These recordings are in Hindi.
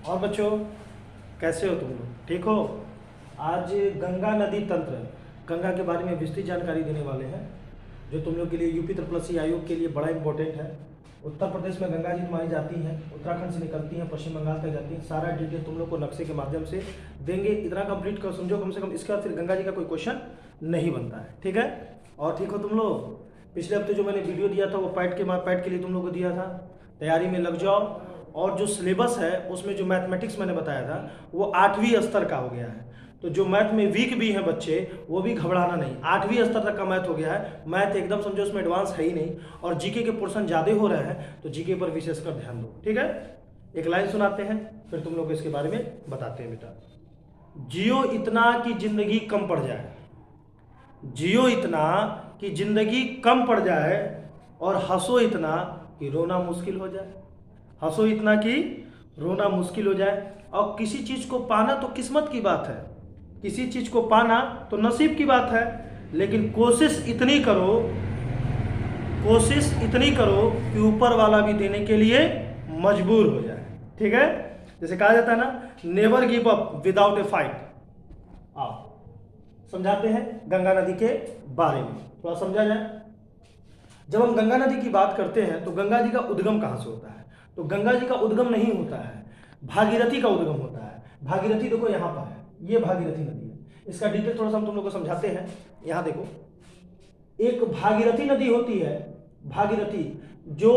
और बच्चों कैसे हो तुम लोग? ठीक हो? आज गंगा नदी तंत्र, गंगा के बारे में विस्तृत जानकारी देने वाले हैं जो तुम लोग के लिए यूपी ट्रिपल आयोग के लिए बड़ा इंपॉर्टेंट है। उत्तर प्रदेश में गंगा जी मानी जाती हैं, उत्तराखंड से निकलती हैं, पश्चिम बंगाल तक जाती हैं। सारा डिटेल तुम लोग को नक्शे के माध्यम से देंगे। इतना कंप्लीट कर समझो कम से कम, इसके बाद फिर गंगा जी का कोई क्वेश्चन नहीं बनता है। ठीक है? और ठीक हो तुम लोग? पिछले हफ्ते जो मैंने वीडियो दिया था वो पैट के लिए तुम लोग को दिया था। तैयारी में लग जाओ। और जो सिलेबस है उसमें जो मैथमेटिक्स मैंने बताया था वो 8वीं स्तर का हो गया है। तो जो मैथ में वीक भी हैं बच्चे वो भी घबराना नहीं, 8वीं स्तर तक का मैथ हो गया है। मैथ एकदम समझो उसमें एडवांस है ही नहीं। और जीके के पोर्शन ज़्यादा हो रहे हैं तो जीके पर विशेषकर ध्यान दो। ठीक है? एक लाइन सुनाते हैं फिर तुम लोग इसके बारे में बताते हैं। बेटा, जियो इतना कि जिंदगी कम पड़ जाए, जियो इतना कि जिंदगी कम पड़ जाए, और हंसो इतना कि रोना मुश्किल हो जाए। हंसो इतना कि रोना मुश्किल हो जाए। और किसी चीज़ को पाना तो किस्मत की बात है, किसी चीज़ को पाना तो नसीब की बात है, लेकिन कोशिश इतनी करो कि ऊपर वाला भी देने के लिए मजबूर हो जाए। ठीक है? जैसे कहा जाता है ना, नेवर गिव अप विदाउट ए फाइट। आओ समझाते हैं गंगा नदी के बारे में, थोड़ा समझा जाए। जब हम गंगा नदी की बात करते हैं तो गंगा जी का उद्गम कहाँ से होता है? तो गंगा जी का उद्गम नहीं होता है, भागीरथी का उद्गम होता है। भागीरथी देखो यहाँ पर है, ये भागीरथी नदी है। इसका डिटेल थोड़ा सा हम तुम लोग को समझाते हैं। यहाँ देखो, एक भागीरथी नदी होती है, भागीरथी जो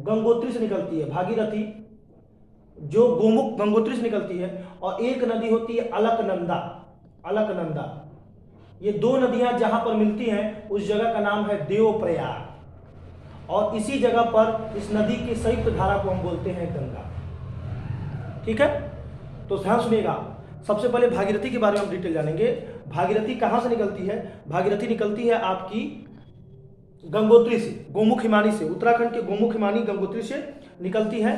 गंगोत्री से निकलती है, भागीरथी जो गोमुख गंगोत्री से निकलती है। और एक नदी होती है अलकनंदा। अलकनंदा, ये दो नदियां जहां पर मिलती हैं उस जगह का नाम है देवप्रयाग। और इसी जगह पर इस नदी की संयुक्त धारा को हम बोलते हैं गंगा। ठीक है? तो ध्यान सुनिएगा। सबसे पहले भागीरथी के बारे में हम डिटेल जानेंगे। भागीरथी कहां से निकलती है? भागीरथी निकलती है आपकी गंगोत्री से, गोमुख हिमानी से, उत्तराखंड के गोमुख हिमानी गंगोत्री से निकलती है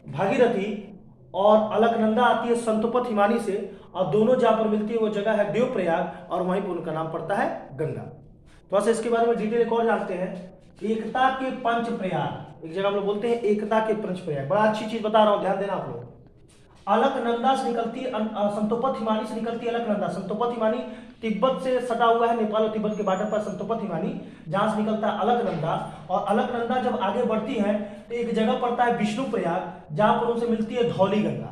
भागीरथी। और अलकनंदा आती है संतोपत हिमानी से, और दोनों जहां पर मिलती है वो जगह है देवप्रयाग, और वहीं पर उनका नाम पड़ता है गंगा। थोड़ा सा इसके बारे में डिटेल एक और जानते हैं। एकता के पंच प्रयाग, एक जगह हम लोग बोलते हैं एकता के पंच प्रयाग। बड़ा अच्छी चीज बता रहा हूं, ध्यान देना आप लोग। अलकनंदा से निकलती है, संतोपत हिमानी से निकलती है अलकनंदा। संतोपत हिमानी तिब्बत से सटा हुआ है, नेपाल और तिब्बत के बॉर्डर पर संतोपत हिमानी, जहां से निकलता है अलकनंदा। और अलकनंदा जब आगे बढ़ती है तो एक जगह पड़ता है विष्णु प्रयाग, जहां पर उनसे मिलती है धौली गंगा।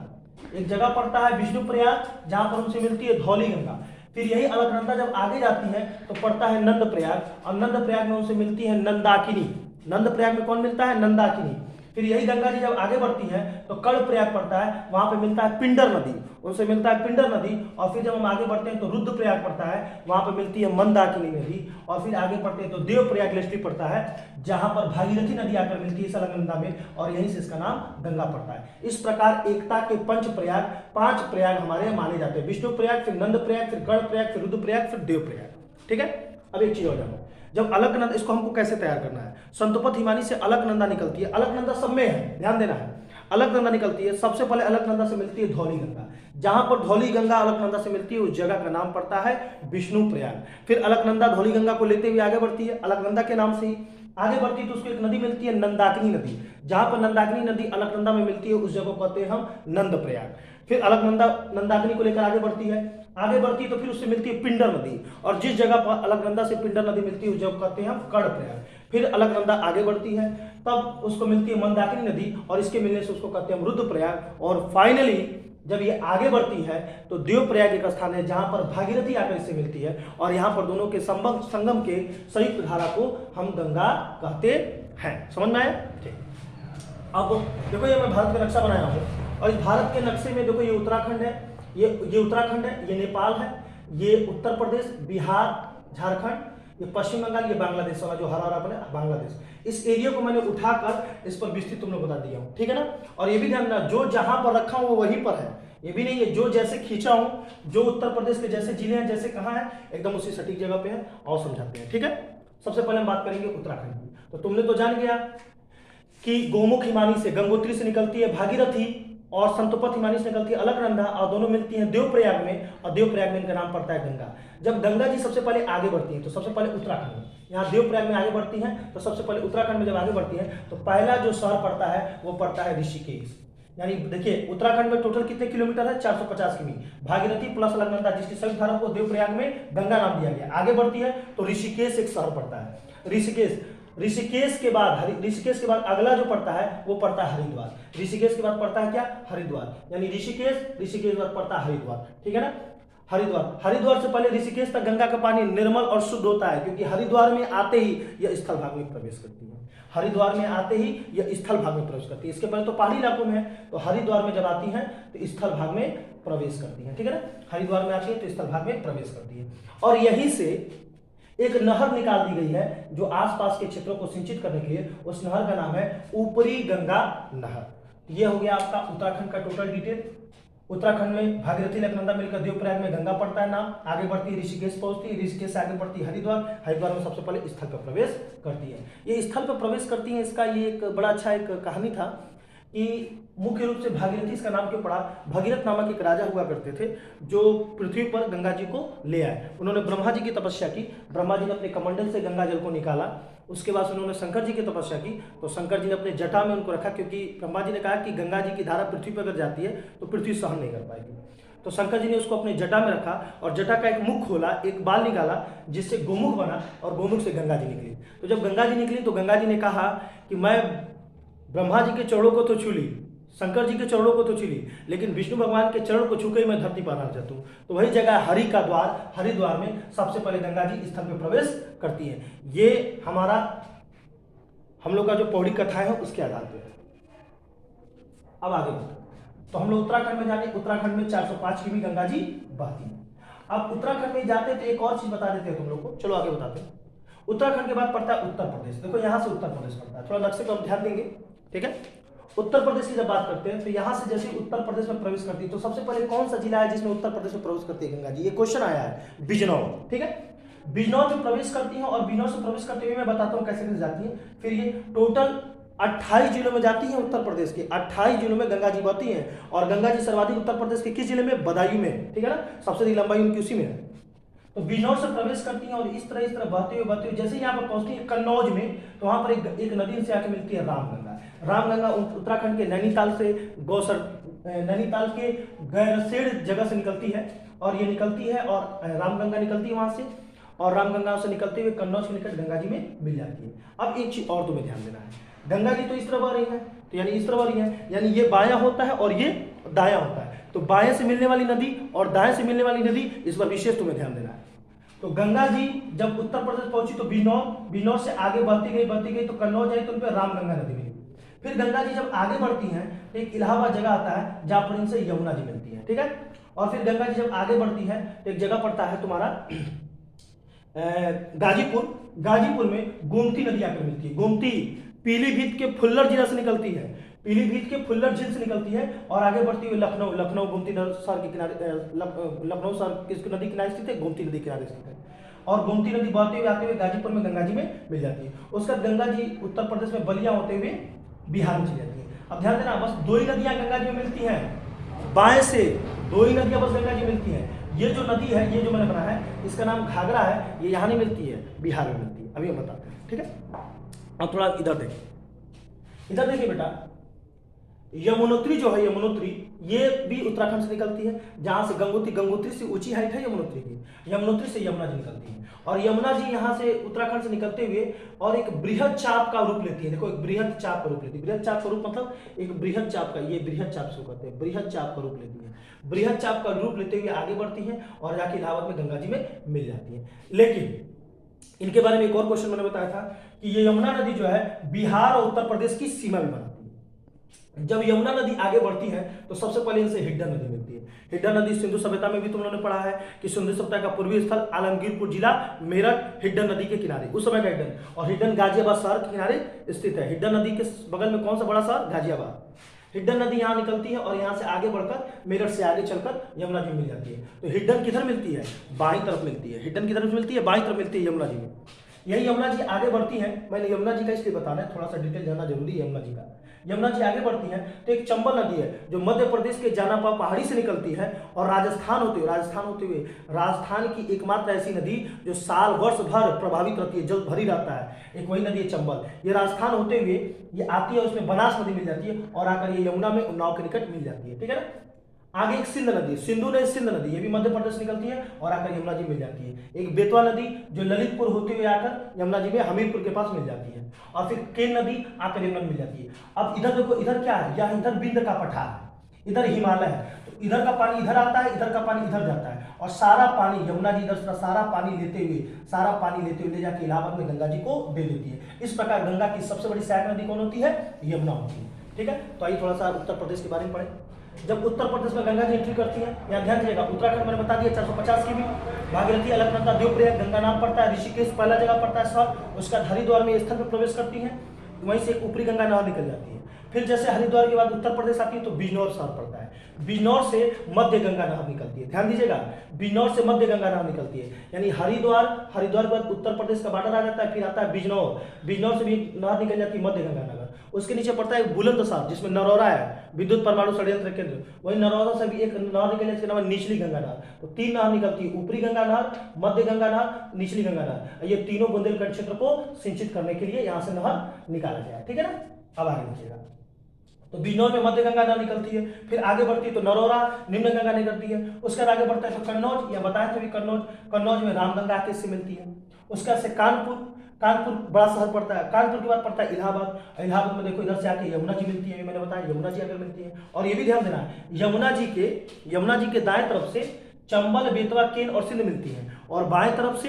एक जगह पड़ता है विष्णु प्रयाग जहां पर उनसे मिलती है धौली गंगा। फिर यही अलकनंदा जब आगे जाती है तो पड़ता है नंद प्रयाग, और नंद प्रयाग में उनसे मिलती है नंदाकिनी। नंद प्रयाग में कौन मिलता है? नंदाकिनी। फिर यही गंगा जी जब आगे बढ़ती है तो कर्ण प्रयाग पड़ता है, वहां पे मिलता है पिंडर नदी, उनसे मिलता है पिंडर नदी। और फिर जब हम आगे बढ़ते हैं तो रुद्र प्रयाग पड़ता है, वहां पे मिलती है मंदाकिनी नदी। और फिर आगे बढ़ते हैं तो देव प्रयाग लिस्टी पड़ता है, जहां पर भागीरथी नदी आकर मिलती है अलकनंदा में, और यहीं से इसका नाम गंगा पड़ता है। इस प्रकार एकता के पंच प्रयाग, 5 प्रयाग हमारे माने जाते हैं। विष्णु प्रयाग, फिर नंद प्रयाग, फिर कर्ण प्रयाग, फिर रुद्र प्रयाग, फिर देव प्रयाग। ठीक है? अब एक चीज हो जाए, जब अलकनंदा, इसको हमको कैसे तैयार करना है? संतोपत हिमानी से अलकनंदा निकलती है, अलकनंदा सब में है, ध्यान देना है। अलकनंदा निकलती है, सबसे पहले अलकनंदा से मिलती है धौली गंगा। जहां पर धौली गंगा अलकनंदा से मिलती है उस जगह का नाम पड़ता है विष्णु प्रयाग। फिर अलकनंदा धौली गंगा को लेते हुए आगे बढ़ती है, अलकनंदा के नाम से ही आगे बढ़ती है तो उसको एक नदी मिलती है नंदाकिनी नदी। जहां पर नंदाकिनी नदी अलकनंदा में मिलती है उस जगह को कहते हैं हम नंद प्रयाग। फिर अलकनंदा नंदाकिनी को लेकर आगे बढ़ती है, तो फिर उससे मिलती है पिंडर नदी, और जिस जगह पर अलकनंदा से पिंडर नदी मिलती है उस जगह कहते हैं हम कर्ण प्रयाग। फिर अलकनंदा आगे बढ़ती है तब उसको मिलती है मंदाकिनी नदी, और इसके मिलने से उसको कहते हैं हम रुद्र प्रयाग। और फाइनली जब ये आगे बढ़ती है तो देव प्रयाग एक स्थान है जहां पर भागीरथी आकर इससे मिलती है, और यहाँ पर दोनों के संगम के संयुक्त धारा को हम गंगा कहते हैं। समझ में आया? ठीक। अब देखो ये मैं भारत का नक्शा बनाया हूँ, और इस भारत के नक्शे में देखो ये उत्तराखंड है, ये उत्तराखंड है, ये नेपाल है, ये उत्तर प्रदेश, बिहार, झारखंड, ये पश्चिम बंगाल, ये बांग्लादेश वाला जो हरा हरा बना बांग्लादेश। इस एरिया को मैंने उठाकर इस पर विस्तृत तुम लोग बता दिया हूँ। ठीक है ना? और ये भी ध्यान रखना, जो जहां पर रखा हूं वो वहीं पर है, ये भी नहीं है जो जैसे खींचा हूं, जो उत्तर प्रदेश के जैसे जिले हैं, जैसे कहाँ है, एकदम उसी सटीक जगह पे है। और समझाते हैं। ठीक है? सबसे पहले हम बात करेंगे उत्तराखंड की। तो तुमने तो जान गया कि गोमुख हिमानी से, गंगोत्री से निकलती है भागीरथी, और संतोपत हिमानी से निकलती है अलकनंदा, और दोनों मिलती हैं देवप्रयाग में, और देवप्रयाग में इनका नाम पड़ता है गंगा। जब गंगा जी सबसे पहले आगे बढ़ती है तो सबसे पहले उत्तराखंड में, यहाँ देवप्रयाग में आगे बढ़ती हैं तो सबसे पहले उत्तराखंड में जब आगे बढ़ती हैं तो पहला जो शहर पड़ता है वो पड़ता है ऋषिकेश। यानी देखिए उत्तराखंड में टोटल कितने किलोमीटर है, 450 किमी। भागीरथी प्लस अलकनंदा जिसकी सभी धाराओं को देवप्रयाग में गंगा नाम दिया गया। आगे बढ़ती है तो ऋषिकेश एक शहर पड़ता है। ऋषिकेश के बाद अगला जो पड़ता है वो पड़ता है हरिद्वार। ऋषिकेश के बाद पड़ता है क्या, हरिद्वार। यानी ऋषिकेश के बाद पड़ता है हरिद्वार, ठीक है ना। हरिद्वार से पहले ऋषिकेश तक गंगा का पानी निर्मल और शुद्ध होता है, क्योंकि हरिद्वार में आते ही यह स्थल भाग में प्रवेश करती है। हरिद्वार में आते ही यह स्थल भाग में प्रवेश करती है। इसके पहले तो पहाड़ी इलाकों में है, तो हरिद्वार में जब आती है तो स्थल भाग में प्रवेश करती है, ठीक है ना। हरिद्वार में आती है तो स्थल भाग में प्रवेश करती है। और यहीं से एक नहर निकाल दी गई है जो आसपास के क्षेत्रों को सिंचित करने के लिए। उस नहर का नाम है ऊपरी गंगा नहर। यह हो गया आपका उत्तराखंड का टोटल डिटेल। उत्तराखंड में भागीरथी अलकनंदा मिलकर देवप्रयाग में गंगा पड़ता है नाम। आगे बढ़ती ऋषिकेश पहुंचती, ऋषिकेश से आगे बढ़ती हरिद्वार में सबसे पहले स्थल पर प्रवेश करती है। ये स्थल पर प्रवेश करती है, इसका ये एक बड़ा अच्छा एक कहानी था कि मुख्य रूप से भागीरथी इसका नाम क्यों पड़ा। भगीरथ नामक एक राजा हुआ करते थे जो पृथ्वी पर गंगा जी को ले आए। उन्होंने ब्रह्मा जी की तपस्या की, ब्रह्मा जी ने अपने कमंडल से गंगा जल को निकाला। उसके बाद उन्होंने शंकर जी की तपस्या की, तो शंकर जी ने अपने जटा में उनको रखा, क्योंकि ब्रह्मा जी ने कहा कि गंगा जी की धारा पृथ्वी पर अगर जाती है तो पृथ्वी सहन नहीं कर पाएगी। तो शंकर जी ने उसको अपने जटा में रखा और जटा का एक मुख खोला, एक बाल निकाला जिससे गोमुख बना, और गोमुख से गंगा जी निकली। तो जब गंगा जी निकली तो गंगा जी ने कहा कि मैं ब्रह्मा जी के चरणों को तो छू ली, शंकर जी के चरणों को तो छू ली, लेकिन विष्णु भगवान के चरण को छू के मैं धरती पर आ जाता हूँ। तो वही जगह हरि का द्वार, हरिद्वार में सबसे पहले गंगा जी स्थल पर प्रवेश करती है। ये हमारा हम लोग का जो पौड़ी कथा है उसके आधार पर। अब आगे बढ़ते तो हम लोग उत्तराखंड में जाने। उत्तराखंड में 405 किमी गंगा जी बहती है। अब उत्तराखंड में जाते तो एक और चीज बता देते हैं तुम लोग को, चलो आगे बताते हैं। उत्तराखंड के बाद पड़ता है उत्तर प्रदेश। देखो यहाँ से उत्तर प्रदेश पड़ता है, थोड़ा नक्शे को हम ध्यान देंगे, ठीक है। उत्तर प्रदेश की जब बात करते हैं तो यहाँ से जैसे उत्तर प्रदेश में प्रवेश करती है तो सबसे पहले कौन सा जिला है जिसमें उत्तर प्रदेश में प्रवेश करती है गंगा जी, ये क्वेश्चन आया है, बिजनौर, ठीक है। बिजनौर में प्रवेश करती है, और बिजनौर से प्रवेश करते हुए मैं बताता हूँ कैसे कैसे जाती है। फिर ये टोटल 28 जिलों में जाती है उत्तर प्रदेश के। 28 जिलों में गंगा जी बहती है, और गंगा जी सर्वाधिक उत्तर प्रदेश के किस जिले में, बदायूं में, ठीक है ना। सबसे अधिक लंबाई उनकी उसी में है। तो बिजनौर से प्रवेश करती हैं और इस तरह बहते हुए जैसे यहाँ पर पहुंचती है कन्नौज में, तो वहां पर एक नदी से आके मिलती है रामगंगा। रामगंगा उत्तराखंड के नैनीताल से नैनीताल के गैरसेड़ जगह से निकलती है, और ये निकलती है और रामगंगा निकलती है वहां से, और रामगंगा से निकलते हुए कन्नौज के निकट गंगा जी में मिल जाती है। अब एक चीज और तुम्हें ध्यान देना है, गंगा जी तो इस तरह बह रही है, तो यानी इस तरह बह रही है, यानी ये बायां होता है और ये दायां होता है। तो बाएं से मिलने वाली नदी और दाएं से मिलने वाली नदी, इस पर विशेष तुम्हें ध्यान देना है। तो गंगा जी जब उत्तर प्रदेश पहुंची तो बिजनौर से आगे बढ़ती गई तो कन्नौज आई तो उन पर रामगंगा नदी मिली। फिर गंगा जी जब आगे बढ़ती हैं तो एक इलाहाबाद जगह आता है जहां पर इनसे यमुना जी मिलती है, ठीक है। और फिर गंगा जी जब आगे बढ़ती है तो एक जगह पड़ता है तुम्हारा गाजीपुर में गोमती नदी आकर मिलती है। गोमती पीलीभीत के फुल्लर जिला से निकलती है, पीलीभीत के फुल्लर झील से निकलती है और आगे बढ़ती हुई लखनऊ गोमती शहर के किनारे, लखनऊ शहर किस नदी किनारे स्थित है, गोमती नदी किनारे स्थित है। और गोमती नदी बहते हुए आते हुए गाजीपुर में गंगा जी में मिल जाती है। उसका गंगा जी उत्तर प्रदेश में बलिया होते हुए बिहार में चली जाती है। अब ध्यान देना, बस दो ही नदियां गंगा जी में मिलती हैं, बाएं से दो ही नदियां बस गंगा जी मिलती हैं। ये जो नदी है, ये जो मैंने बनाया है, इसका नाम घाघरा है, ये यहाँ नहीं मिलती है, बिहार में मिलती है। अभी हम बताते हैं, ठीक है। अब थोड़ा इधर देखिए बेटा, यमुनोत्री जो है, यमुनोत्री ये भी उत्तराखंड से निकलती है, जहां से गंगोत्री से ऊंची हाइट है यमुनोत्री की। यमुनोत्री से यमुना जी निकलती है, और यमुना जी यहाँ से उत्तराखंड से निकलते हुए और एक बृहद चाप का रूप लेती है। देखो, एक बृहद चाप का रूप लेती है। बृहद चाप का रूप मतलब एक बृहद चाप का, ये बृहद चाप से कहते हैं, बृहद चाप का रूप लेती है। बृहद चाप का रूप लेते हुए आगे बढ़ती है और जाके इलाहाबाद में गंगा जी में मिल जाती है। लेकिन इनके बारे में एक और क्वेश्चन मैंने बताया था कि ये यमुना नदी जो है बिहार और उत्तर प्रदेश की सीमा भी बनाती है। जब यमुना नदी आगे बढ़ती है तो सबसे पहले इनसे हिड्डा नदी मिलती है। हिड्डा नदी सिंधु सभ्यता में भी तुम लोगों ने पढ़ा है कि सिंधु सभ्यता का पूर्वी स्थल आलमगीरपुर जिला मेरठ हिड्डा नदी के किनारे, उस समय का हिड्डन, और हिड्डन गाजियाबाद शहर के किनारे स्थित है। हिड्डा नदी के बगल में कौन सा बड़ा शहर, गाजियाबाद। हिड्डन नदी यहाँ निकलती है और यहाँ से आगे बढ़कर मेरठ से आगे चलकर यमुना जी में मिल जाती है। तो हिड्डन किधर मिलती है, बाईं तरफ मिलती है। हिड्डन किधर मिलती है, बाईं तरफ मिलती है यमुना जी में। यही यमुना जी आगे बढ़ती है। मैंने यमुना जी का इसलिए बताना है, थोड़ा सा डिटेल जानना जरूरी है यमुना जी का। यमुना जी आगे बढ़ती हैं तो एक चंबल नदी है जो मध्य प्रदेश के जानापा पहाड़ी से निकलती है और राजस्थान होते हुए राजस्थान की एकमात्र ऐसी नदी जो साल वर्ष भर प्रभावित रहती है, जल भरी रहता है, एक वही नदी है चंबल। ये राजस्थान होते हुए ये आती है, उसमें बनास नदी मिल जाती है और आकर ये यमुना में उन्नाव के निकट मिल जाती है, ठीक है ना। आगे एक सिंध नदी, सिंध नदी, ये भी मध्य प्रदेश निकलती है और आकर यमुना जी मिल जाती है। एक बेतवा नदी जो ललितपुर होते हुए आकर यमुना जी में हमीरपुर के पास मिल जाती है और फिर केन नदी आकर यमुना में मिल जाती है। अब इधर देखो, इधर क्या है, यह इधर बिंद का पठार है, इधर हिमालय है, तो इधर का पानी इधर आता है, इधर का पानी इधर जाता है और सारा पानी यमुना जी इधर सारा पानी लेते हुए ले जाके इलाहाबाद में गंगा जी को दे देती है। इस प्रकार गंगा की सबसे बड़ी सहायक नदी कौन होती है? यमुना होती है, ठीक है। तो आइए थोड़ा सा उत्तर प्रदेश के बारे में पढ़ें। जब उत्तर प्रदेश में गंगा जी एंट्री करती है, यहाँ ध्यान दीजिएगा, उत्तराखंड मैंने बता दिया 450 की भी, भागीरथी, अलकनंदा, देवप्रयाग, गंगा नाम पड़ता है, ऋषिकेश पहला जगह पड़ता है शहर, उसका हरिद्वार में स्थल पर प्रवेश करती है, वहीं से एक ऊपरी गंगा नहर निकल जाती है। फिर जैसे हरिद्वार के बाद उत्तर प्रदेश आती है तो बिजनौर शहर पड़ता है, बिजनौर से मध्य गंगा नहर निकलती है, ध्यान दीजिएगा, बिजनौर से मध्य गंगा नहर निकलती है, यानी हरिद्वार के बाद उत्तर प्रदेश का बॉर्डर आ जाता है, फिर आता है बिजनौर से भी नहर निकल जाती है मध्य गंगा नहर। उसके नीचे पड़ता है बुलंदशहर जिसमें नरौरा है, विद्युत परमाणु षड्यंत्र केंद्र, वही नरौरा से भी एक नहर निकलने से नाम है निचली गंगा नहर। तो 3 नहर निकलती है, ऊपरी गंगा नहर, मध्य गंगा नहर, निचली गंगा नहर। ये तीनों बुंदेलखंड क्षेत्र को सिंचित करने के लिए यहाँ से नहर निकाला गया है, ठीक है ना। अब आगे देखिएगा, तो बिजनौर में मध्य गंगा नहर निकलती है, फिर आगे बढ़ती है तो नरौरा निम्न गंगा निकलती है, उसके बाद आगे बढ़ता है तो कन्नौज, या बताया था कन्नौज में रामगंगा आके से मिलती है, उसका से कानपुर बड़ा शहर पड़ता है, कानपुर के बाद पड़ता है इलाहाबाद में देखो इधर से आके यमुना जी मिलती है, मैंने बताया यमुना जी आकर मिलती है। और ये भी ध्यान देना है, यमुना जी के दाएं तरफ से चंबल, बेतवा, केन और सिंध मिलती है और बाएं तरफ से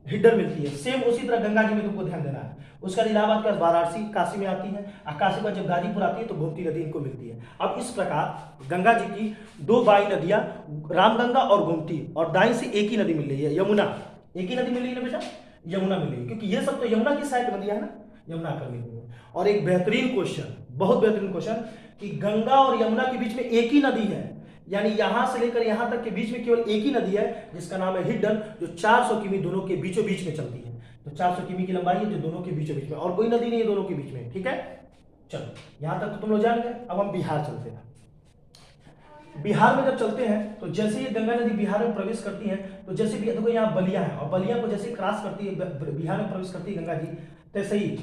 हिड्डन मिलती है। सेम उसी तरह गंगा जी में तुमको ध्यान देना है। उसका इलाहाबाद के पास वाराणसी काशी में आती है, काशी के बाद जब गाजीपुर आती है तो गोमती नदी इनको मिलती है। अब इस प्रकार गंगा जी की 2 बाई नदियां रामगंगा और गोमती, और दाई से एक ही नदी मिल रही है, यमुना, एक ही नदी मिल रही है ना बेटा, यमुना मिल रही है, क्योंकि ये सब तो यमुना की सहायक नदियां है ना, यमुना कर मिल रही है। और एक बेहतरीन क्वेश्चन, बहुत बेहतरीन क्वेश्चन, कि गंगा और यमुना के बीच में एक ही नदी है, यानी यहां से लेकर यहां तक के बीच में केवल एक ही नदी है जिसका नाम है हिड्डन, जो 400 किमी दोनों के बीचों बीच में चलती है। तो 400 किमी की लंबाई है जो दोनों के बीचों बीच में, और कोई नदी नहीं है दोनों के बीच में, ठीक है। चलो यहां तक तो तुम लोग जान गए। अब हम बिहार चलते हैं। बिहार में जब चलते हैं तो जैसे ये गंगा नदी बिहार में प्रवेश करती है, तो जैसे भी देखो यहाँ बलिया है, और बलिया को जैसे क्रॉस करती है, बिहार में प्रवेश करती है गंगा जी, तैसे ही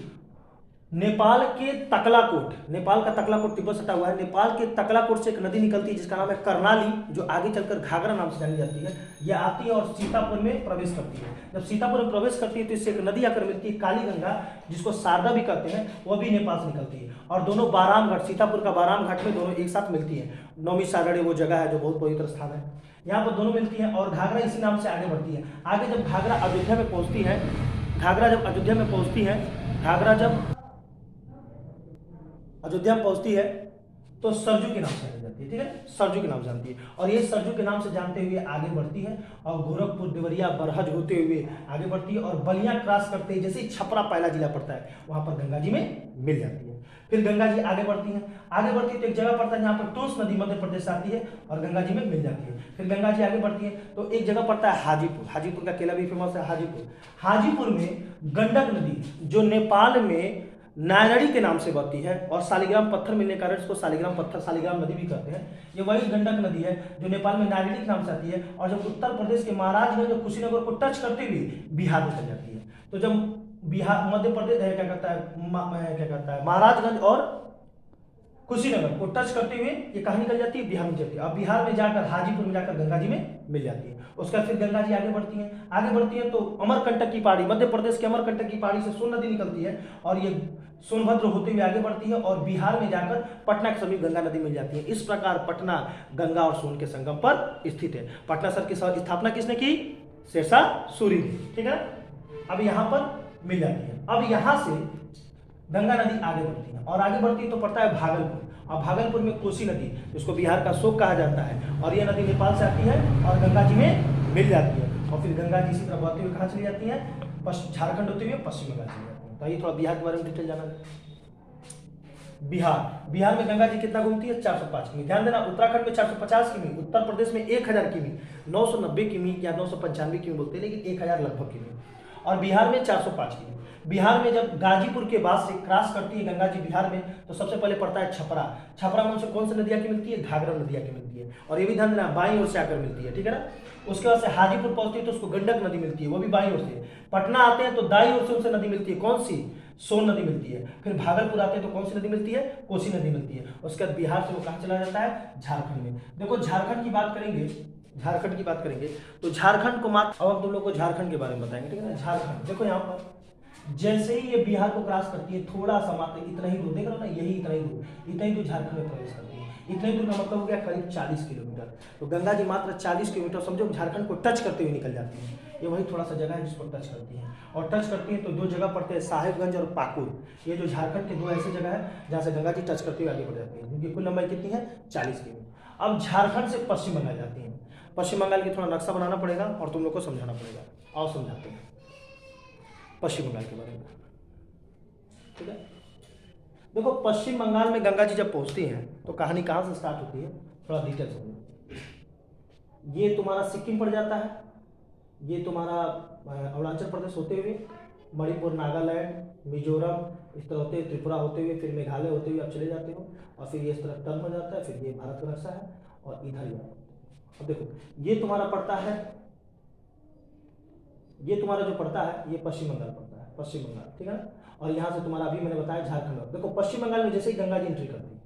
नेपाल के तकलाकोट, नेपाल का तकलाकोट तिब्बत सटा हुआ है, नेपाल के तकलाकोट से एक नदी निकलती है जिसका नाम है कर्णाली, जो आगे चलकर घाघरा नाम से जानी जाती है। यह आती है और सीतापुर में प्रवेश करती है। जब सीतापुर में प्रवेश करती है तो इससे एक नदी आकर मिलती है काली गंगा, जिसको शारदा भी कहते हैं, वह भी नेपाल से निकलती है। और दोनों बाराम घाट, सीतापुर का बाराम घाट में दोनों एक साथ मिलती है। नौमी सागड़े वो जगह है जो बहुत पवित्र स्थान है, यहाँ पर दोनों मिलती है और घाघरा इसी नाम से आगे बढ़ती है। आगे जब घाघरा अयोध्या में पहुँचती है, घाघरा जब अयोध्या में पहुँचती है तो सरजू के नाम से जानी जाती है, ठीक है, सरजू के नाम से जानती है। और ये सरजू के नाम से जानते हुए आगे बढ़ती है और गोरखपुर, देवरिया, बरहज होते हुए आगे बढ़ती है और बलिया क्रॉस करते हैं, जैसे छपरा पहला जिला पड़ता है, वहां पर गंगा जी में मिल जाती है। फिर गंगा जी आगे बढ़ती है तो एक जगह पड़ता है जहाँ पर टूंस नदी मध्य प्रदेश आती है और गंगा जी में मिल जाती है। फिर गंगा जी आगे बढ़ती है तो एक जगह पड़ता है हाजीपुर का केला भी फेमस है, हाजीपुर में गंडक नदी, जो नेपाल में नायनड़ी के नाम से बहती है और शालिग्राम पत्थर मिलने के कारण इसको शालिग्राम नदी भी कहते हैं। ये वही गंडक नदी है जो नेपाल में नायनड़ी के नाम से आती है और जब उत्तर प्रदेश के महाराजगंज और कुशीनगर को टच करते हुए बिहार में चल जाती है। तो जब बिहार, मध्य प्रदेश क्या कहता है महाराजगंज और कुशीनगर को टच करते हुए ये कहाँ निकल जाती है, बिहार में जाती है। अब बिहार में जाकर हाजीपुर में जाकर गंगा जी में मिल जाती है। उसका फिर गंगा जी आगे बढ़ती है तो अमरकंटक की पहाड़ी, मध्य प्रदेश के अमरकंटक की पहाड़ी से सोन नदी निकलती है और ये सोनभद्र होते हुए आगे बढ़ती है और बिहार में जाकर पटना के समीप गंगा नदी मिल जाती है। इस प्रकार पटना गंगा और सोन के संगम पर स्थित है। पटना शहर की स्थापना किसने की? शेरशाह सूरी ने, ठीक है। अब यहाँ पर मिल जाती है। अब यहाँ से गंगा नदी आगे बढ़ती है और आगे बढ़ती है तो पड़ता है भागलपुर, और भागलपुर में कोसी नदी, जिसको बिहार का शोक कहा जाता है, और यह नदी नेपाल से आती है और गंगा जी में मिल जाती है। और फिर गंगा जी इसी तरह बहते हुए कहाँ चली जाती है? झारखंड होते हुए पश्चिम बंगाल चली जाती है। तो ये थोड़ा बिहार के बारे में डिटेल जाना है। बिहार में गंगा जी कितना घूमती है? 405 किमी। ध्यान देना, उत्तराखंड में 450 किमी, उत्तर प्रदेश में 1000 किमी, 990 किमी या 995 किमी बोलते हैं, लेकिन 1000 लगभग किमी, और बिहार में 405 किमी। बिहार में जब गाजीपुर के बाद से क्रॉस करती है गंगा जी बिहार में, तो सबसे पहले पड़ता है छपरा। छपरा में उनसे कौन सी नदियाँ की मिलती है? घाघरा नदियाँ की मिलती है। और ये भी ध्यान देना बाईं ओर से आकर मिलती है, ठीक है ना। उसके बाद से हाजीपुर पहुंचती है तो उसको गंडक नदी मिलती है, वो भी बाईं ओर से। पटना आते हैं तो दाईं ओर से उनसे नदी मिलती है, कौन सी? सोन नदी मिलती है। फिर भागलपुर आते हैं तो कौन सी नदी मिलती है? कोसी नदी मिलती है। उसके बाद बिहार से वो कहाँ चला जाता है? झारखंड में। देखो झारखंड की बात करेंगे, झारखंड की बात करेंगे तो झारखंड को मात्र, अब हम तुम लोग को झारखंड के बारे में बताएंगे, ठीक है ना। झारखंड देखो यहाँ पर जैसे ही ये बिहार को क्रॉस करती है, थोड़ा सा मात्र इतना ही दूर, देख रहे हो ना, यही इतना ही दूर झारखंड में प्रवेश करती है। इतना ही दूर का मतलब हो गया करीब 40 किलोमीटर। तो गंगा जी मात्र 40 किलोमीटर समझो झारखंड को टच करते हुए निकल जाती है। ये वही थोड़ा सा जगह है जिसको टच करती है। और टच करती है तो दो जगह पड़ते हैं, साहेबगंज और पाकुड़। ये जो झारखंड के दो ऐसे जगह है जहाँ से गंगा जी टच करते हुए आगे बढ़ जाती है, जिनकी कुल लंबाई कितनी है? 40 किलोमीटर। अब झारखंड से पश्चिम बंगाल जाती है। पश्चिम बंगाल की थोड़ा नक्शा बनाना पड़ेगा और तुम लोग को समझाना पड़ेगा। आओ समझाते हैं पश्चिम बंगाल के बारे में, ठीक है। देखो पश्चिम बंगाल में गंगा जी जब पहुंचती हैं तो कहानी कहाँ से स्टार्ट होती है, थोड़ा डिटेल समझो। ये तुम्हारा सिक्किम पड़ जाता है, ये तुम्हारा अरुणाचल प्रदेश होते हुए मणिपुर, नागालैंड, मिजोरम, इस तरह होते हुए त्रिपुरा होते हुए फिर मेघालय होते हुए आप चले जाते हो, और फिर ये इस तरह टर्न हो जाता है। फिर ये भारत का नक्शा है और इधर ही। अब देखो ये तुम्हारा पड़ता है, ये तुम्हारा जो पड़ता है ये पश्चिम बंगाल पड़ता है, पश्चिम बंगाल, ठीक है ना। और यहाँ से तुम्हारा अभी मैंने बताया झारखंड। देखो पश्चिम बंगाल में जैसे ही गंगा जी एंट्री करती है,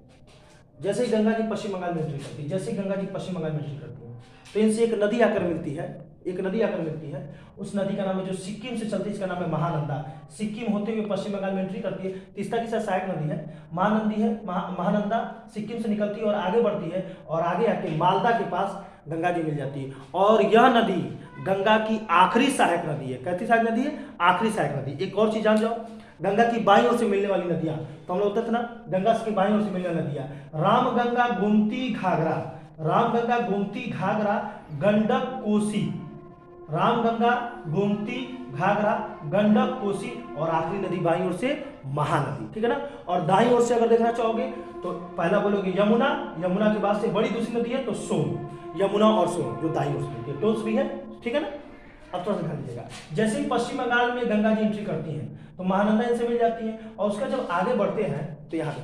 जैसे ही गंगा जी पश्चिम बंगाल में एंट्री करती है, जैसे ही गंगा जी पश्चिम बंगाल में एंट्री करती है तो इनसे एक नदी आकर मिलती है, एक नदी आकर मिलती है। उस नदी का नाम है, जो सिक्किम से चलती है, इसका नाम है महानंदा। सिक्किम होते हुए पश्चिम बंगाल में एंट्री करती है। तीसरा की सहायक नदी है महानंदी है, महानंदा सिक्किम से निकलती है और आगे बढ़ती है, और आगे आके मालदा के पास गंगा जी मिल जाती है। और यह नदी गंगा की आखिरी सहायक नदी है। कैसी सहायक नदी है? आखिरी सहायक नदी। एक और चीज जान जाओ, गंगा की बाईं ओर से मिलने वाली नदियां, तो हम लोग होता था ना, गंगा की बाईं ओर से मिलने वाली नदियां, रामगंगा, गोमती, घाघरा, रामगंगा, गोमती, घाघरा, गंडक, कोसी, रामगंगा, गोमती, घाघरा, गंडक, कोसी, और आखिरी नदी बाईं ओर से महानदी, ठीक है ना। और दाईं ओर से अगर देखना चाहोगे तो पहला बोलोगे यमुना, यमुना के बाद से बड़ी दूसरी नदी है तो सोन, यमुना और सोन जो दाईं ओर से मिलती है, टोस भी है, ठीक है ना। अब थोड़ा सा ध्यान दीजिएगा, जैसे ही पश्चिम बंगाल में गंगा जी एंट्री करती हैं तो महानंदा इनसे मिल जाती है, और उसका जब आगे बढ़ते हैं तो यहाँ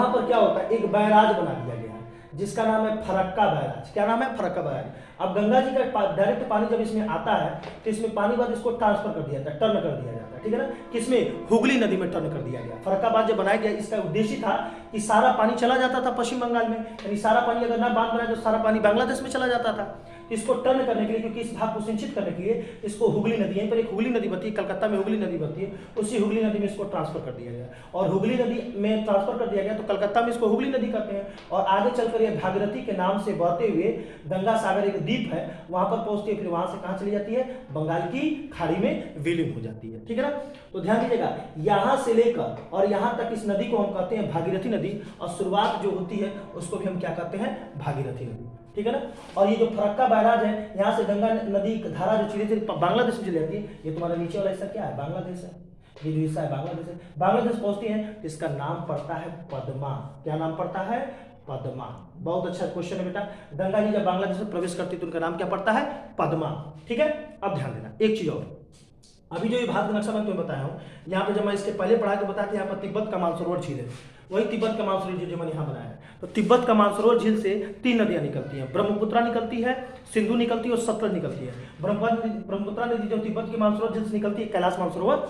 पर क्या होता है, एक बैराज बना दिया गया है जिसका नाम है फरक्का बैराज। क्या नाम है? फरक्का बैराज। अब गंगा जी का डायरेक्ट पानी जब इसमें आता है तो इसमें पानी बाद इसको ट्रांसफर कर दिया जाता है, टर्न कर दिया जाता है, ठीक है ना। किसमें? हुगली नदी में टर्न कर दिया गया। फरक्का बांध जब बनाया गया, इसका उद्देश्य था कि सारा पानी चला जाता था पश्चिम बंगाल में, यानी सारा पानी अगर ना बांध बनाया तो सारा पानी बांग्लादेश में चला जाता था। इसको टर्न करने के लिए, क्योंकि इस भाग को सिंचित करने के लिए इसको हुगली नदी, यहीं पर एक हुगली नदी बहती है, कलकत्ता में हुगली नदी बहती है, उसी हुगली नदी में इसको ट्रांसफर कर दिया गया। और हुगली नदी में ट्रांसफर कर दिया गया तो कलकत्ता में इसको हुगली नदी कहते हैं, और आगे चलकर ये भागीरथी के नाम से बहते हुए गंगा सागर एक द्वीप है, वहां पर पहुंचती है, फिर वहां से कहां चली जाती है? बंगाल की खाड़ी में विलीन हो जाती है, ठीक है ना। तो ध्यान दीजिएगा, यहां से लेकर और यहां तक इस नदी को हम कहते हैं भागीरथी नदी, और शुरुआत जो होती है उसको भी हम क्या कहते हैं? भागीरथी नदी, ठीक है ना। और ये जो फरक्का बैराज है, यहाँ से गंगा नदी धारा जो धीरे धीरे बांग्लादेश में चली जाती है। ये तुम्हारा नीचे वाला हिस्सा क्या है? बांग्लादेश है, ये जो हिस्सा है बांग्लादेश है। बांग्लादेश पहुंचती है तो इसका नाम पड़ता है पद्मा। क्या नाम पड़ता है? पद्मा। बहुत अच्छा क्वेश्चन है बेटा। गंगा जी जब बांग्लादेश में प्रवेश करती है तो उनका नाम क्या पड़ता है? पद्मा, ठीक है। अब ध्यान देना एक चीज और, अभी जो ये भारत का नक्शा मैं तुम्हें बताया हूँ, यहाँ पे जब मैं इसके पहले पढ़ा के बताया था, यहाँ पर तिब्बत का मानसरोवर झील है, वही तिब्बत का मानसरोवर झील जो मैंने यहाँ बनाया है। तो तिब्बत का मानसरोवर झील से 3 नदियाँ निकलती हैं, ब्रह्मपुत्रा निकलती है, सिंधु निकलती है और सतलज निकलती है। ब्रह्मपुत्रा नदी जो तिब्बत के मानसरोवर झील से निकलती है, कैलाश मानसरोवर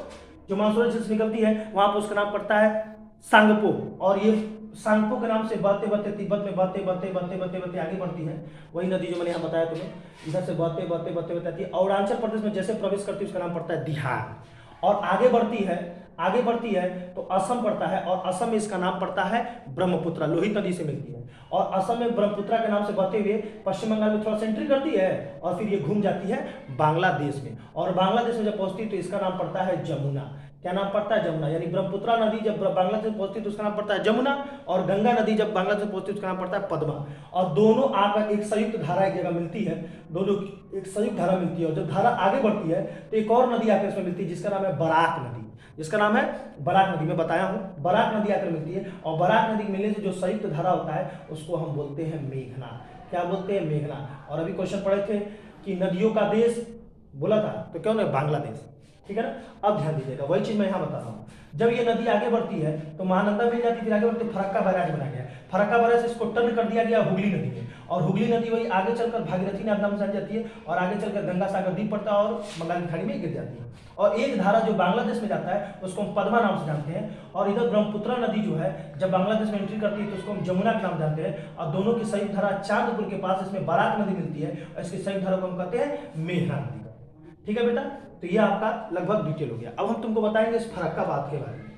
जो मानसरोवर झील से निकलती है, वहां पर उसका नाम पड़ता है सांगपो, और ये सांगपो के नाम से बहते बहते तिब्बत में बहते बहते बहते बहते बहते आगे बढ़ती है। वही नदी जो मैंने यहाँ बताया तुम्हें, इधर से बहते बहते बहते बहते आती है, और अरुणाचल प्रदेश में जैसे प्रवेश करती है उसका नाम पड़ता है बिहार, और आगे बढ़ती है तो असम पड़ता है, और असम में इसका नाम पड़ता है ब्रह्मपुत्रा, लोहित नदी से मिलती है, और असम में ब्रह्मपुत्रा के नाम से बहते हुए पश्चिम बंगाल में थोड़ा सा एंट्री करती है, और फिर ये घूम जाती है बांग्लादेश में, और बांग्लादेश में जब पहुंचती है तो इसका नाम पड़ता है जमुना। क्या नाम पड़ता है? जमुना। यानी ब्रह्मपुत्रा नदी जब बांग्लादेश में पहुंचती है तो उसका नाम पड़ता है जमुना, और गंगा नदी जब बांग्लादेश में पहुंचती है उसका नाम पड़ता है पद्मा, और दोनों आकर एक संयुक्त धारा एक जगह मिलती है, दोनों एक संयुक्त धारा मिलती है, और जब धारा आगे बढ़ती है तो एक और नदी आकर इसमें मिलती है जिसका नाम है बराक नदी, जिसका नाम है बराक नदी। मैं बताया हूं, बराक नदी आकर मिलती है, और बराक नदी मिलने से जो संयुक्त धारा होता है उसको हम बोलते हैं मेघना। क्या बोलते हैं? मेघना। और अभी क्वेश्चन पढ़े थे कि नदियों का देश बोला था, तो क्यों नहीं बांग्लादेश, ठीक है ना। अब ध्यान दीजिएगा, वही चीज मैं यहाँ बता रहा हूँ। जब ये नदी आगे बढ़ती है तो महानंदा मिल जाती है, फिर आगे बढ़ती फरक्का बैराज बना गया। फरक्का बैराज इसको टर्न कर दिया गया हुगली नदी में, और हुगली नदी वही आगे चलकर भागीरथी नाम से जाती है, और आगे चलकर गंगा सागर द्वीप पड़ता है और बंगाल की खाड़ी में गिर जाती है। और एक धारा जो बांग्लादेश में जाता है उसको हम पद्मा नाम से जानते हैं, और इधर ब्रह्मपुत्र नदी जो है जब बांग्लादेश में एंट्री करती है तो उसको हम जमुना के नाम जानते हैं। और दोनों की संयुक्त धारा चांदपुर के पास इसमें बराक नदी मिलती है, और इसकी संयुक्त धारा को हम कहते हैं मेघना नदी। ठीक है बेटा, तो ये आपका लगभग डिटेल हो गया। अब हम तुमको बताएंगे इस फरक्काबाद के बारे में।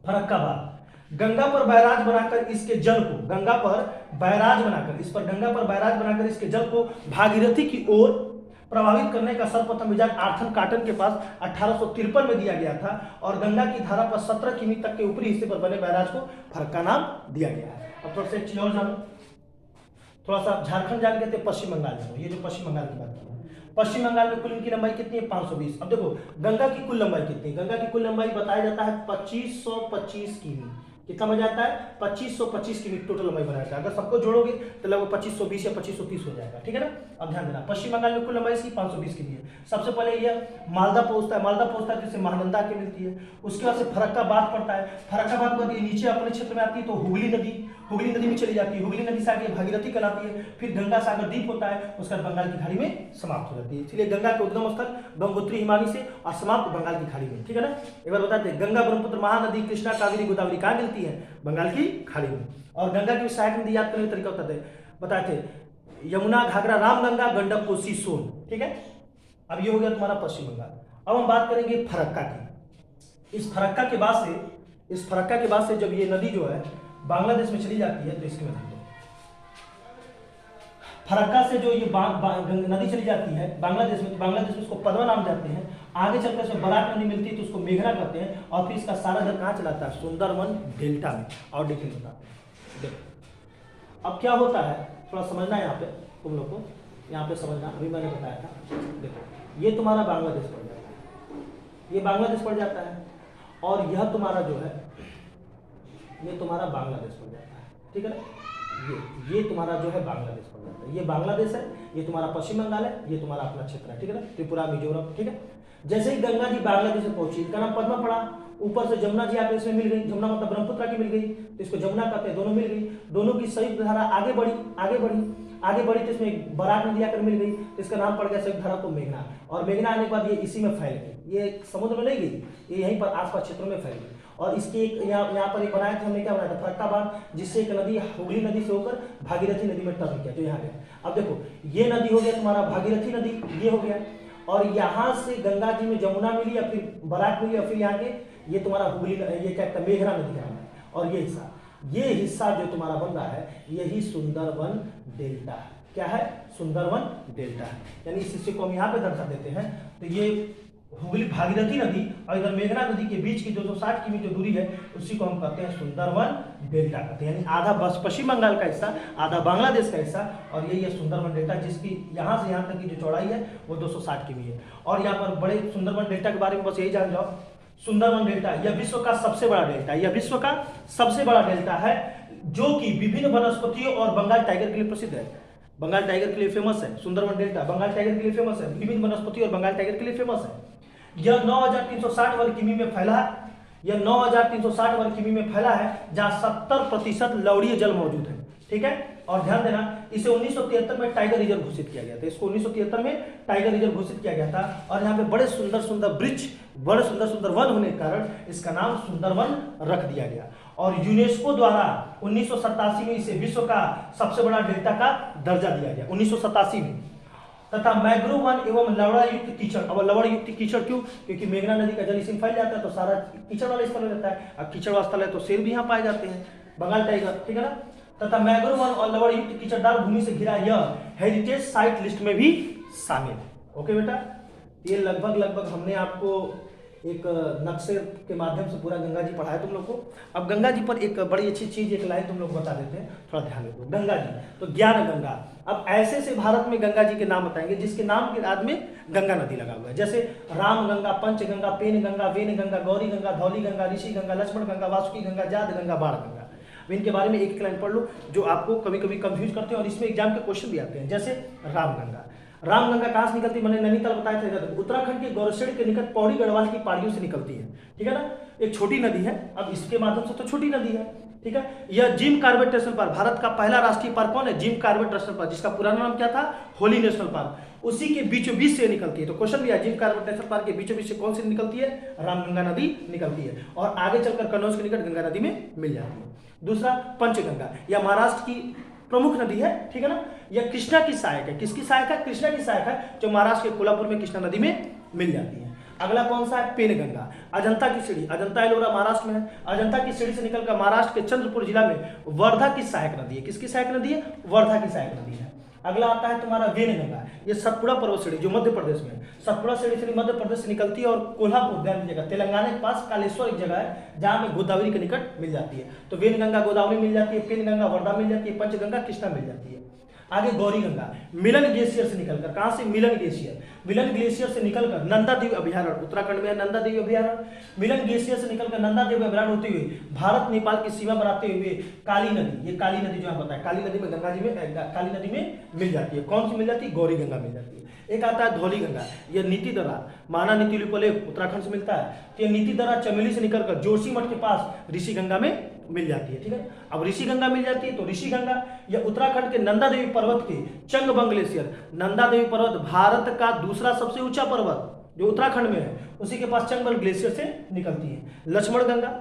फरक्काबाद गंगा पर बैराज बनाकर इसके जल को, गंगा पर बैराज बनाकर, इस पर गंगा पर बैराज बनाकर इसके जल को भागीरथी की ओर प्रभावित करने का सर्वप्रथम विचार आर्थन कॉटन के पास 1853 में दिया गया था, और गंगा की धारा पर 17 किमी तक के ऊपरी हिस्से पर बने बैराज को फरक्का नाम दिया गया है। अब थोड़ा सा एक चीज और जानो, थोड़ा सा झारखंड जान गए थे, पश्चिम बंगाल जानो। ये जो पश्चिम बंगाल की बात की, पश्चिम बंगाल में कुल इनकी लंबाई कितनी है? 520। अब देखो गंगा की कुल लंबाई कितनी है? गंगा की कुल लंबाई बताया जाता है 2525 किमी। कितना बन जाता है? 2525 किमी टोटल लंबाई बनाया जाता है। अगर सबको जोड़ोगे तो लगभग 2520 या 2530 हो जाएगा। ठीक है ना। अब ध्यान देना, पश्चिम बंगाल में कुल लंबाई इसकी 520 किमी है। सबसे पहले यह मालदा पहुंचता है, मालदा पहुंचता है जिससे महानंदा के मिलती है। उसके बाद से फरक्काबाद पड़ता है, फरक्काबाद पर ये नीचे अपने क्षेत्र में आती है तो हुगली नदी में चली जाती है, हुगली नदी से आगे भागीरथी कहलाती है, फिर गंगा सागर द्वीप होता है, उसके बाद बंगाल की खाड़ी में समाप्त हो जाती है। इसलिए गंगा के उद्गम स्थल गंगोत्री हिमानी से और समाप्त बंगाल की खाड़ी में। ठीक है ना। एक बार बताते हैं, गंगा ब्रह्मपुत्र महानदी कृष्णा कावेरी गोदावरी कहाँ मिलती है? बंगाल की खाड़ी में। और गंगा की सहायक नदी याद करने का तरीका बताते हैं, यमुना, घाघरा, रामगंगा, गंडक, कोसी, सोन। ठीक है। अब ये हो गया तुम्हारा पश्चिम बंगाल। अब हम बात करेंगे फरक्का की। इस फरक्का के बाद से जब ये नदी जो है बांग्लादेश में चली जाती है तो इसके में फरक्का से जो ये नदी चली जाती है बांग्लादेश में, तो बांग्लादेश में इसको पद्मा नाम जानते हैं। आगे चलकर इसमें बराक नदी मिलती है तो उसको मेघना कहते हैं, और फिर इसका सारा जल कहाँ चलाता है? सुंदरवन डेल्टा में। और डिटेल बताते हैं। देखो अब क्या होता है, थोड़ा समझना है यहाँ पे तुम लोग को, यहाँ पे समझना। अभी मैंने बताया था, देखो ये तुम्हारा बांग्लादेश पड़ जाता है, ये बांग्लादेश पड़ जाता है, और यह तुम्हारा जो है ये तुम्हारा बांग्लादेश पड़ जाता है। ठीक है ना। ये तुम्हारा जो है बांग्लादेश पड़ जाता है, ये बांग्लादेश है, ये तुम्हारा पश्चिम बंगाल है, ये तुम्हारा अपना क्षेत्र है। ठीक है ना। त्रिपुरा, मिजोरम। ठीक है। जैसे ही गंगा जी बांग्लादेश में पहुंची, इनका नाम पद्मा पड़ा, ऊपर से जमुना जी आकर इसमें मिल गई, जमुना मतलब ब्रह्मपुत्र की मिल गई तो इसको जमुना कहते हैं, दोनों मिल गई। दोनों की संयुक्त धारा आगे बढ़ी तो इसमें बराक नदी आकर मिल गई तो इसका नाम पड़ गया संयुक्त धारा को मेघना। और मेघना आने के बाद ये इसी में फैल गई, ये समुद्र में नहीं गई, ये यहीं पर आसपास क्षेत्रों में फैल गई। और इसके एक यहाँ पर एक बनाया था हमने, क्या बनाया था? फरक्काबाद, जिससे एक नदी हुगली नदी से होकर भागीरथी नदी में टर्न किया तो यहाँ गया। अब देखो ये नदी हो गया तुम्हारा भागीरथी नदी, ये हो गया, और यहाँ से गंगा जी में जमुना मिली, या फिर बराक मिली, या फिर यहाँ के ये तुम्हारा हुगली, ये क्या कहता है? मेघना नदी का नाम है। और ये हिस्सा जो तुम्हारा बन रहा है यही सुंदरवन डेल्टा है। क्या है? सुंदरवन डेल्टा है। यानी इस हिस्से को हम यहाँ पे दर्शा देते हैं, तो ये हुगली भागीरथी नदी और इधर मेघना नदी के बीच की 260 किमी जो दूरी है उसी को हम कहते हैं सुंदरवन डेल्टा कहते हैं। यानी आधा बस पश्चिम बंगाल का हिस्सा, आधा बांग्लादेश का हिस्सा, और ये सुंदरवन डेल्टा जिसकी यहाँ से यहाँ तक की जो चौड़ाई है वो 260 किमी है। और यहाँ पर बड़े सुंदरवन डेल्टा के बारे में बस यही जान जाओ, सुंदरवन डेल्टा यह विश्व का सबसे बड़ा डेल्टा है, यह विश्व का सबसे बड़ा डेल्टा है, जो कि विभिन्न वनस्पतियों और बंगाल टाइगर के लिए प्रसिद्ध है। बंगाल टाइगर के लिए फेमस है सुंदरवन डेल्टा, बंगाल टाइगर के लिए फेमस है, विभिन्न वनस्पति और बंगाल टाइगर के लिए फेमस है। यह 9360 वर्ग किमी में फैला है, यह 9360 वर्ग किमी में फैला है, जहां 70% लवणीय जल मौजूद है। ठीक है। और ध्यान देना, इसे 1973 में टाइगर रिजर्व घोषित किया गया था, इसको 1973 में टाइगर रिजर्व घोषित किया गया था। और यहाँ पे बड़े सुंदर सुंदर वृक्ष, बड़े सुंदर सुंदर वन होने के कारण इसका नाम सुंदरवन रख दिया गया। और यूनेस्को द्वारा 1987 में इसे विश्व का सबसे बड़ा डेल्टा का दर्जा दिया गया, 1987 में। तथा मैंग्रोव वन एवं लवण युक्त कीचड़। अब लवण युक्त कीचड़ क्यों? क्योंकि मेघना नदी का जल इसी में फैल जाता है तो सारा कीचड़ वाला स्थल हो जाता है। अब कीचड़ वाला स्थल है तो शेर भी यहाँ पाए जाते हैं, बंगाल टाइगर। ठीक है ना। तथा मैंग्रोव वन और लवण युक्त कीचड़दार भूमि से घिरा यह हेरिटेज साइट लिस्ट में भी शामिल है। ओके बेटा, ये लगभग हमने आपको एक नक्शे के माध्यम से पूरा गंगा जी पढ़ाया तुम लोग को। अब गंगा जी पर एक बड़ी अच्छी चीज, एक लाइन तुम लोग बता देते हैं, थोड़ा ध्यान दो। गंगा जी तो ज्ञान गंगा। अब ऐसे से भारत में गंगा जी के नाम बताएंगे जिसके नाम के बाद में गंगा नदी लगा हुआ है, जैसे राम गंगा, पंच गंगा, पेन गंगा, वेन गंगा, गौरी गंगा, धौली गंगा, ऋषि गंगा, लक्ष्मण गंगा, वासुकी गंगा, जाद गंगा, बाण गंगा। इनके बारे में एक लाइन पढ़ लो जो आपको कभी कभी कंफ्यूज करते हैं और इसमें एग्जाम के क्वेश्चन भी आते हैं। जैसे राम गंगा, रामगंगा कहाँ से निकलती है, मैंने नैनीताल बताया था, उत्तराखंड के गौरसेड़ के निकट पौड़ी गढ़वाल की पहाड़ियों से निकलती है, ठीक है ना। एक छोटी नदी है, अब इसके माध्यम से तो छोटी नदी है, ठीक है। यह Jim Corbett national park, Bharat का पहला राष्ट्रीय पार्क कौन है, जिम कॉर्बेट नेशनल पार्क, जिसका पुराना नाम क्या था, होली नेशनल पार्क, उसी के बीचों बीच से निकलती है। तो क्वेश्चन भी है, जिम कॉर्बेट नेशनल पार्क के बीचों बीच से कौन सी निकलती है, रामगंगा नदी निकलती है, और आगे चलकर कन्नौज के निकट गंगा नदी में मिल जाती है। दूसरा पंचगंगा, यह महाराष्ट्र की प्रमुख नदी है, ठीक है ना। यह कृष्णा की सहायक है, किसकी सहायक है, कृष्णा की सहायक है, जो महाराष्ट्र के कोल्हापुर में कृष्णा नदी में मिल जाती है। अगला कौन सा है, पेनगंगा, अजंता की सीढ़ी, अजंता एलोरा महाराष्ट्र में है, अजंता की सीढ़ी से निकलकर महाराष्ट्र के चंद्रपुर जिला में वर्धा की सहायक नदी है, किसकी सहायक नदी है, वर्धा की सहायक नदी है। अगला आता है तुम्हारा वेनगंगा, ये सतपुड़ा पर्वत श्रेणी जो मध्य प्रदेश में, सतपुड़ा श्रेणी से मध्य प्रदेश से निकलती है और कोल्हापुर ध्यान दीजिएगा तेलंगाना के पास कालेश्वर एक जगह है जहां में गोदावरी के निकट मिल जाती है। तो वेनगंगा गोदावरी मिल जाती है, पेनगंगा वर्धा मिल जाती है, पंचगंगा कृष्णा मिल जाती है। आगे गौरी गंगा, मिलन ग्लेशियर से निकलकर, कहां से, मिलन ग्लेशियर, मिलन ग्लेशियर से निकलकर नंदा देवी अभ्यारण्य, उत्तराखंड में है नंदा देवी अभ्यारण्य, मिलन ग्लेशियर से निकलकर नंदा देवी अभ्यारण्य होते हुए भारत नेपाल की सीमा बनाते हुए काली नदी, ये काली नदी जो आप बताया, काली नदी में गंगा जी में, काली नदी में मिल जाती है, कौन सी मिल जाती है, गौरी गंगा मिल जाती है। एक आता है धौली गंगा, यह नीति दर्रा, माना नीति लिपोलेख उत्तराखंड से मिलता है, तो ये नीति दर्रा चमेली से निकलकर जोशीमठ के पास ऋषि गंगा में मिल जाती है, ठीक है। अब ऋषि गंगा मिल जाती है, तो ऋषि गंगा यह उत्तराखंड के नंदा देवी पर्वत के चंगबंग ग्लेशियर, नंदा देवी पर्वत भारत का दूसरा सबसे ऊंचा पर्वत जो उत्तराखंड में है, उसी के पास चंगबंग ग्लेशियर से निकलती है। लक्ष्मण गंगा,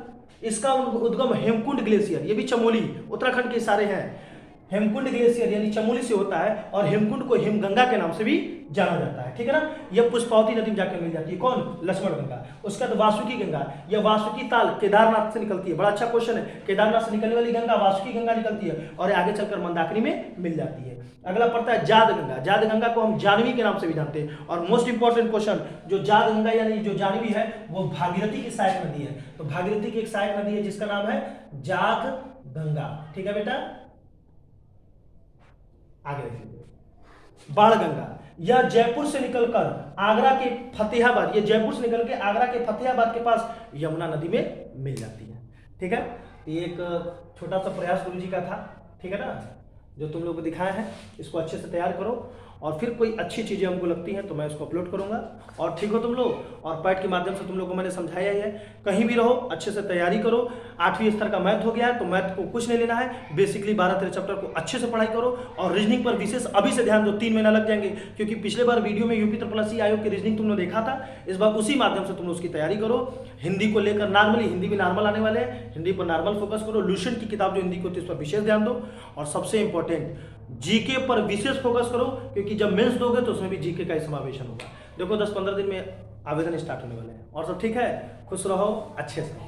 इसका उद्गम हेमकुंड ग्लेशियर, ये भी चमोली उत्तराखंड के सारे हैं, हेमकुंड ग्लेशियर यानी चमोली से होता है, और हेमकुंड को हिमगंगा के नाम से भी जाना जाता है, ठीक है ना। यह पुष्पावती नदी में जाकर मिल जाती है, कौन, लक्ष्मण गंगा। उसके बाद वासुकी गंगा, यह वासुकी ताल केदारनाथ से निकलती है, बड़ा अच्छा क्वेश्चन है, केदारनाथ से निकलने वाली गंगा वासुकी गंगा निकलती है और आगे चलकर मंदाकिनी में मिल जाती है। अगला पड़ता है जाद गंगा, जाद गंगा को हम जानवी के नाम से भी जानते हैं, और मोस्ट इंपॉर्टेंट क्वेश्चन, जो जाद गंगा यानी जो जानवी है वो भागीरथी की सहायक नदी है, तो भागीरथी की एक सहायक नदी है जिसका नाम है जाद गंगा, ठीक है बेटा। आगे देखिए बाण गंगा, यह जयपुर से निकलकर आगरा के फतेहाबाद, ये जयपुर से निकल के आगरा के फतेहाबाद के पास यमुना नदी में मिल जाती है, ठीक है। ये एक छोटा सा प्रयास गुरु जी का था, ठीक है ना, जो तुम लोग को दिखाया है, इसको अच्छे से तैयार करो, और फिर कोई अच्छी चीज़ें हमको लगती हैं तो मैं इसको अपलोड करूंगा। और ठीक हो तुम लोग, और पैड के माध्यम से तुम लोग को मैंने समझाया ही है, कहीं भी रहो अच्छे से तैयारी करो। 8वीं स्तर का मैथ हो गया है, तो मैथ को कुछ नहीं लेना है, बेसिकली 12-13 चैप्टर को अच्छे से पढ़ाई करो, और रीजनिंग पर विशेष अभी से ध्यान दो, 3 महीना लग जाएंगे, क्योंकि पिछले बार वीडियो में यूपी ट्रिपल आयोग की रीजनिंग तुमने देखा था, इस बार उसी माध्यम से तुम लोग उसकी तैयारी करो। हिंदी को लेकर नॉर्मली, हिंदी भी नॉर्मल आने वाले हैं, हिंदी पर नॉर्मल फोकस करो, लुसेंट की किताब जो हिंदी को होती है उस पर विशेष ध्यान दो, और सबसे इंपॉर्टेंट जीके पर विशेष फोकस करो, क्योंकि जब मेंस दोगे तो उसमें भी जीके का ही समावेशन होगा। देखो 10-15 दिन में आवेदन स्टार्ट होने वाले हैं, और सब ठीक है, खुश रहो, अच्छे से रहो।